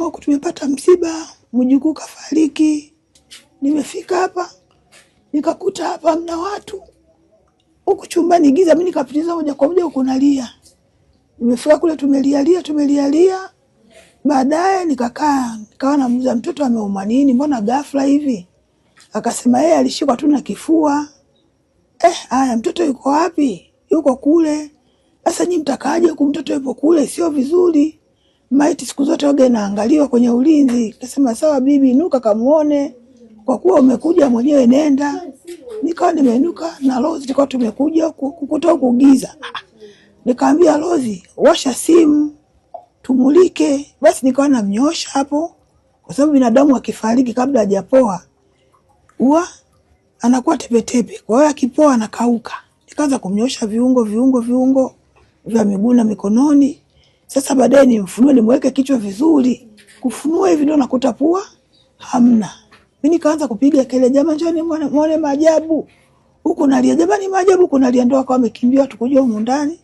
huku tumepata msiba, mjukuu kafariki. Nimefika hapa nikakuta hapa mna watu. Huku chumbani giza, mimi nikapitiza moja kwa moja huko nalia. Nimefika kule tumelialia. Baadaye nikawa namuuliza mtoto ameumwa nini? Mbona ghafla hivi? Akasema yeye alishikwa tu na kifua. Haya mtoto yuko wapi? Yuko kule. Sasa nyinyi mtakaaje huko mtoto yupo kule? Sio vizuri. Maiti siku zote wage naangaliwa kwenye ulinzi. Akasema sawa bibi, inuka kamuone. Kwa kuwa umekuja mwenyewe nenda. Nikawa nimeinuka na Rose tulikuwa tumekuja kukuta huko giza. Nikamwambia Rose, washa simu tumulike. Basi nikawa namnyosha hapo kwa sababu binadamu akifariki kabla hajapoa huwa anakuwa tepetepe. Kwa hiyo akipoa anakauka. Nikaanza kumnyosha viungo vya miguu na mikononi. Sasa baadaye nimfunue nimweke kichwa vizuri. Kufunua hivi ndio nakuta pua hamna. Mimi nikaanza kupiga kelele, jamani njoni muone maajabu. Huko nalia, jamani maajabu, huko nalia, ndio akawa amekimbia watu kuja huko ndani.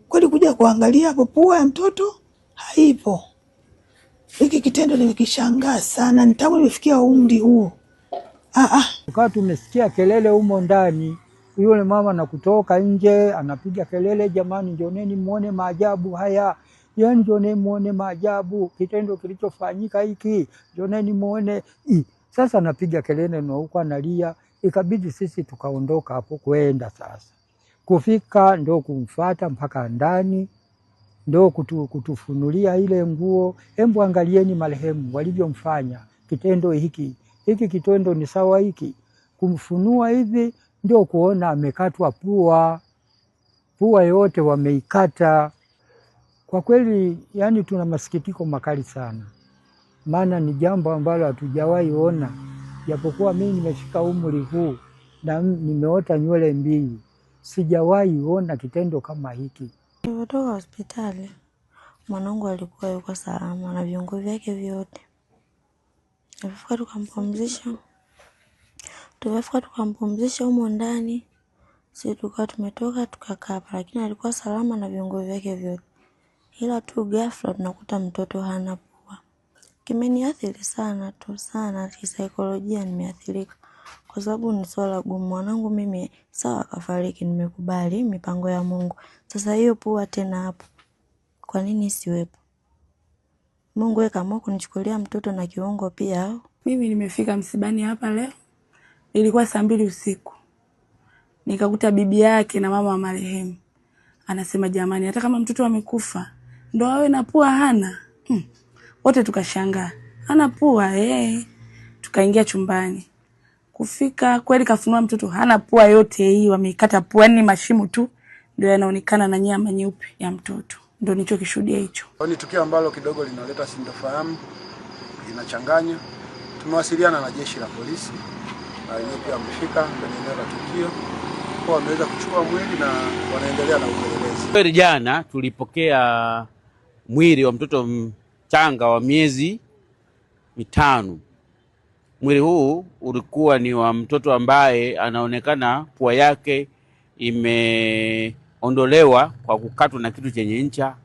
Kweli kuja kuangalia hapo pua ya mtoto haipo. Hiki kitendo nimekishangaa sana, nitangu nimefikia umri huo. Tukawa tumesikia kelele humo ndani. Yule mama na kutoka nje anapiga kelele, jamani njoneni muone maajabu haya. Yaani njoneni muone maajabu, kitendo kilichofanyika hiki, njoneni muone. Sasa anapiga kelele na huko analia, ikabidi sisi tukaondoka hapo kwenda sasa. Kufika ndo kumfuata mpaka ndani, ndo kutufunulia ile nguo. Hebu angalieni marehemu walivyomfanya kitendo hiki. Hiki kitendo ni sawa hiki. Kumfunua hivi ndio kuona amekatwa pua yote wameikata. Kwa kweli yani tuna masikitiko makali sana. Maana ni jambo ambalo hatujawahi ona. Japokuwa mimi nimefika umri huu na nimeota nywele mbili, sijawahi ona kitendo kama hiki. Nilipotoka hospitali, mwanangu alikuwa yuko salama na viungo vyake vyote. Tumefika tukampumzisha humo ndani. Sisi tukawa tumetoka tukakaa hapa, lakini alikuwa salama na viungo vyake vyote. Ila tu ghafla tunakuta mtoto hana pua. Kimeniathiri sana kisaikolojia, nimeathirika. Kwa sababu ni swala gumu. Mwanangu mimi sawa kafariki, nimekubali mipango ya Mungu. Sasa hiyo pua tena hapo, kwa nini siwepo? Mungu yeye kama kunichukulia mtoto na kiungo pia. Mimi nimefika msibani hapa leo. Ilikuwa saa 2 usiku. Nikakuta bibi yake na mama wa marehemu. Anasema jamani, hata kama mtoto amekufa, ndo awe na pua hana. Wote tukashangaa. Hana pua Tukaingia chumbani. Kufika kweli kafunua mtoto hana pua yote hii, wameikata pua, ni mashimo tu ndio yanaonekana na nyama nyeupe ya mtoto. Ndio nilichokishuhudia hicho. Ni tukio ambalo kidogo linaleta sintofahamu, linachanganya. Tumewasiliana na jeshi la polisi. Yeye pia amefika kwenye eneo la tukio. Kwa wameweza kuchukua mwili na wanaendelea na upelelezi. Jana tulipokea mwili wa mtoto mchanga wa miezi 5. Mwili huu ulikuwa ni wa mtoto ambaye anaonekana pua yake imeondolewa kwa kukatwa na kitu chenye ncha